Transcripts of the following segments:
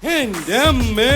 എന്റെ അമ്മേ.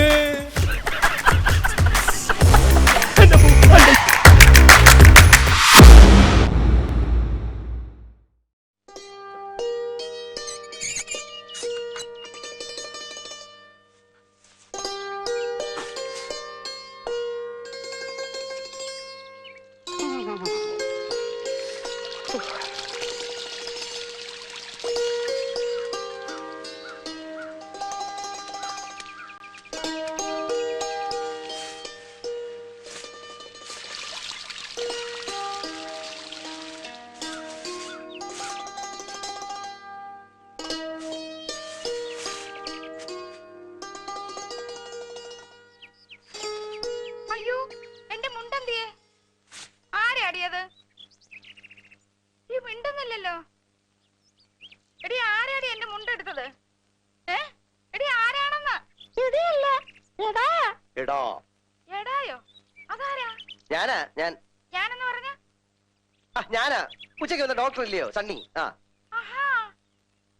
ഞാനാ ഉച്ചയ്ക്ക് വന്ന ഡോക്ടർ ഇല്ലയോ സണ്ണി?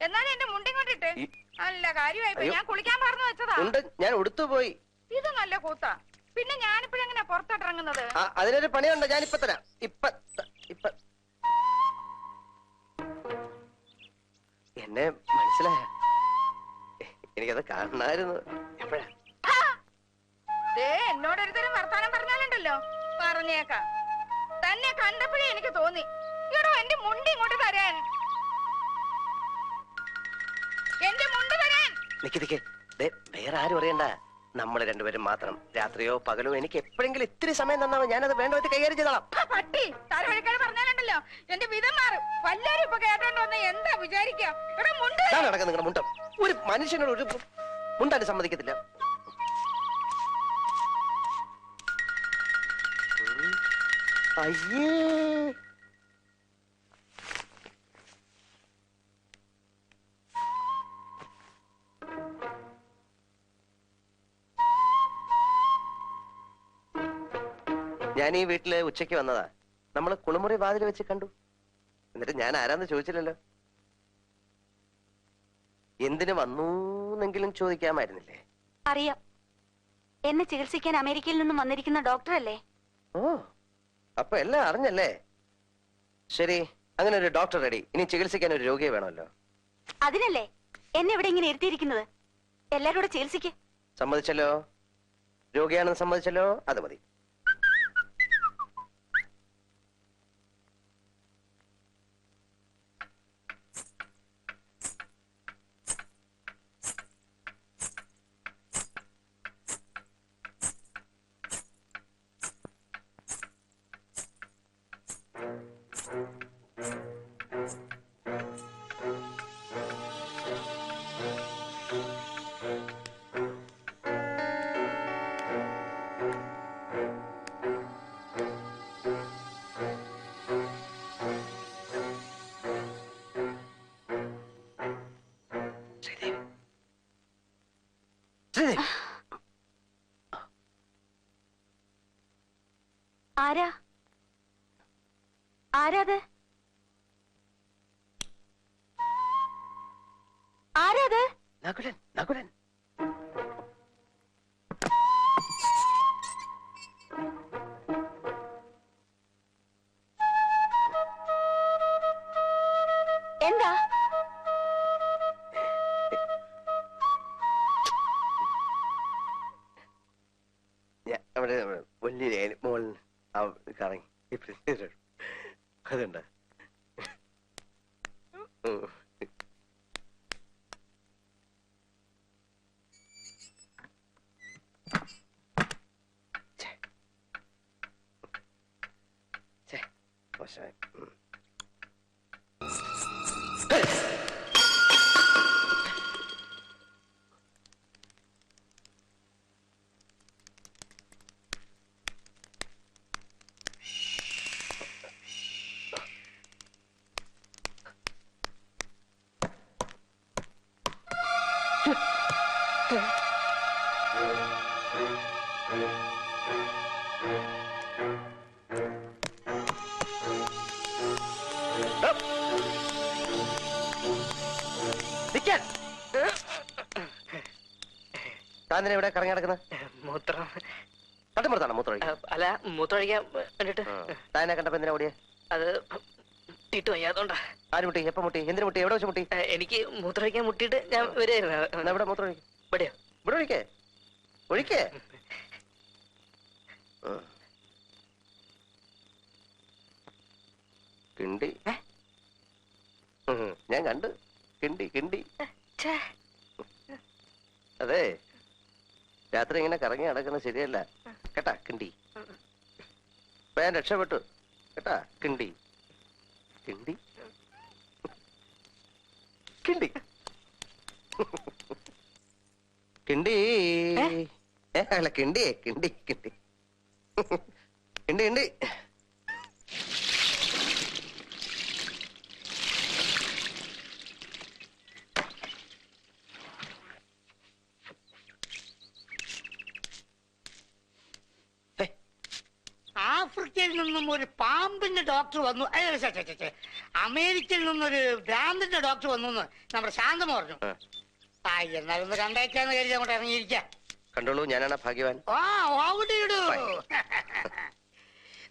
എന്നാലും എന്റെ മുണ്ടിങ്ങോട്ടിട്ട് നല്ല കാര്യമായി. ഞാൻ കുളിക്കാൻ പറഞ്ഞു വെച്ചതാ. ഞാൻ ഉടുത്തുപോയി. ഇത് നല്ല കൂത്താ. പിന്നെ ഞാനിപ്പോഴെങ്ങനെ പുറത്തോട്ടിറങ്ങുന്നത്? അതിനൊരു പണിയുണ്ട്, ഞാനിപ്പ തരാം. എന്നെ മനസ്സിലായ? എനിക്കത് കാണണമായിരുന്നു. എപ്പോഴാ? എന്നോടൊരുതരം വർത്താനം പറഞ്ഞാലുണ്ടല്ലോ, പറഞ്ഞേക്കാം. തന്നെ കണ്ടപ്പോഴേ എനിക്ക് തോന്നി, ഇടോ എന്റെ മുണ്ട് ഇങ്ങോട്ട് തരാൻ. എന്റെ മുണ്ട് തരാൻ. നിക്ക് വേറെ ആരും അറിയണ്ട, നമ്മള് രണ്ടുപേരും മാത്രം. രാത്രിയോ പകലോ എനിക്ക് എപ്പോഴെങ്കിലും ഇത്തിരി സമയം തന്നാമോ, ഞാനത് വേണ്ട വിധത്തിൽ കൈകാര്യം ചെയ്തോളാം. പട്ടി തലവഴിക്കാട് പറഞ്ഞാലുണ്ടല്ലോ എന്റെ വിധം മാറും. വല്ലവരും ഇപ്പൊ കേട്ടോണ്ട് വന്ന എന്താ വിചാരിക്കാം? ഇവിടെ മുണ്ട് നടക്കാം. നിങ്ങളുടെ മുണ്ടം ഒരു മനുഷ്യനോട് ഒരു മുണ്ടാൻ സമ്മതിക്കത്തില്ല. അയ്യേ, ഞാൻ ഈ വീട്ടില് ഉച്ചയ്ക്ക് വന്നതാ. നമ്മള് കുളിമുറി വാതിൽ വെച്ച് കണ്ടു. എന്നിട്ട് ഞാൻ ആരാന്ന് ചോദിച്ചില്ലല്ലോ. എന്തിനു വന്നൂന്നെങ്കിലും ചോദിക്കാമായിരുന്നില്ലേ? അറിയാം, എന്നെ ചികിത്സിക്കാൻ അമേരിക്കയിൽ നിന്നും വന്നിരിക്കുന്ന ഡോക്ടർ അല്ലേ? ഓ, അപ്പൊ എല്ലാം അറിഞ്ഞല്ലേ? ശരി, അങ്ങനെ ഒരു ഡോക്ടർ റെഡി. ഇനി ചികിത്സിക്കാൻ ഒരു രോഗിയെ വേണമല്ലോ. അതിനല്ലേ എന്നെ ഇവിടെ ഇങ്ങനെ ഇരുത്തിയിരിക്കുന്നത്. എല്ലാരും കൂടെ ചികിത്സിക്ക്. സമ്മതിച്ചല്ലോ, രോഗിയാണെന്ന് സമ്മതിച്ചല്ലോ, അത് മതി. ആരാ? ആരാത്? ആരാത്? നകുലൻ, നകുലൻ. എന്താ? അവിടെ വലിയ മോൾ കറങ്ങി അതുണ്ട്. മോശമായി. താൻ ഇവിടെ കറങ്ങി നടക്കുന്നത്? മൂത്രം. തട്ടിപ്പുറത്താണോ മൂത്രം? അല്ല, മൂത്രം ഒഴിക്കാൻ വേണ്ടിട്ട്. താനെ കണ്ടപ്പോ എന്തിനാ ഓടിയെ? അത് മുട്ടിട്ട് വയ്യാത്തോണ്ടാ. ആര് മുട്ടി? എപ്പോ മുട്ടി? എന്തിനു മുട്ടി? എവിടെ വെച്ച് മുട്ടി? എനിക്ക് മൂത്രം ഒഴിക്കാൻ മുട്ടിയിട്ട് ഞാൻ വരുമായിരുന്നു. എവിടെ മൂത്രം ഒഴിക്കും? ഇവിടെയോ? ഇവിടെ ഒഴിക്കേ ഒഴിക്കേ. കിണ്ടി ഞാൻ കണ്ട്. കിണ്ടി കിണ്ടി. അതെ, രാത്രി ഇങ്ങനെ കറങ്ങി നടക്കുന്നത് ശരിയല്ല കേട്ടാ കിണ്ടി. ഇപ്പൊ ഞാൻ രക്ഷപ്പെട്ടു കേട്ടാ കിണ്ടി. കിണ്ടി കിണ്ടി കിണ്ടി. അല്ല കിണ്ടിയേ കിണ്ടി കിണ്ടി കിണ്ടി കിണ്ടി. ആഫ്രിക്കയിൽ നിന്നും ഒരു പാമ്പിന്റെ ഡോക്ടർ വന്നു. അമേരിക്കയിൽ നിന്നൊരു ഭ്രാന്തിന്റെ ഡോക്ടർ വന്നു എന്ന് നമ്മുടെ ശാന്തമ പറഞ്ഞു. എന്നാലും ഒന്ന് കണ്ടേക്കാന്ന് കരുതി അങ്ങോട്ട് ഇറങ്ങിയിരിക്കാം. കണ്ടോളൂ, ഞാനാണ് ഭാഗ്യവാൻ.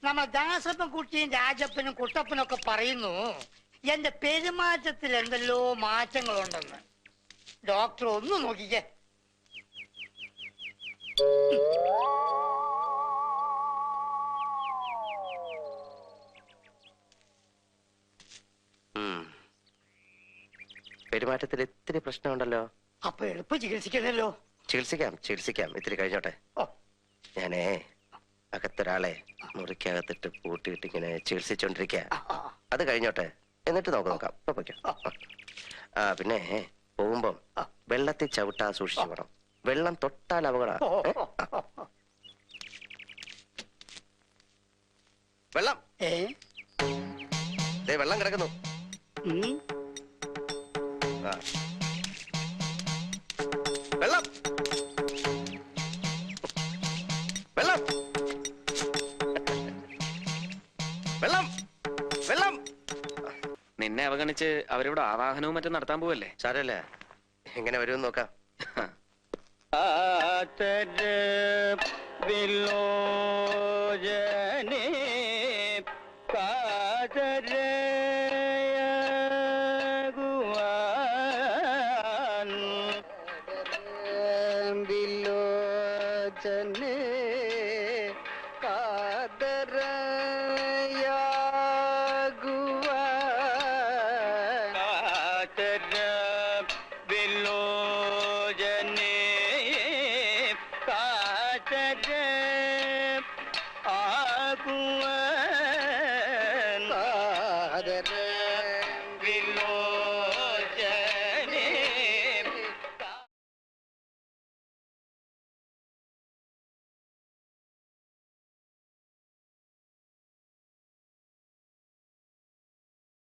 നമ്മൾ ദാസപ്പൻ കുട്ടിയും രാജപ്പനും കുട്ടപ്പനും ഒക്കെ പറയുന്നു എന്റെ പെരുമാറ്റത്തിൽ എന്തെല്ലോ മാറ്റങ്ങളുണ്ടെന്ന്. ഡോക്ടർ ഒന്ന് നോക്കിക്കേ. പെരുമാറ്റത്തിൽ ഇത്തിരി പ്രശ്നമുണ്ടല്ലോ. അപ്പൊ എളുപ്പം ചികിത്സിക്കണല്ലോ. ചികിത്സിക്കാം ഇത്തിരി കഴിഞ്ഞോട്ടെ. ഞാനേ അകത്തൊരാളെ മുറിക്കകത്തിട്ട് പൂട്ടിയിട്ട് ഇങ്ങനെ ചികിത്സിച്ചോണ്ടിരിക്ക. അത് കഴിഞ്ഞോട്ടെ, എന്നിട്ട് നോക്കാം. പിന്നെ പോകുമ്പം വെള്ളത്തിൽ ചവിട്ടാ സൂക്ഷിച്ചു പോണം. വെള്ളം തൊട്ടാൽ അപകട. വെള്ളം വെള്ളം കിടക്കുന്നു. വെള്ളം വെള്ളം വെള്ളം വെള്ളം. നിന്നെ അവഗണിച്ച് അവരിവിടെ ആവാഹനവും മറ്റും നടത്താൻ പോവല്ലേ? സാരല്ല, എങ്ങനെ വരുമെന്ന് നോക്കാം.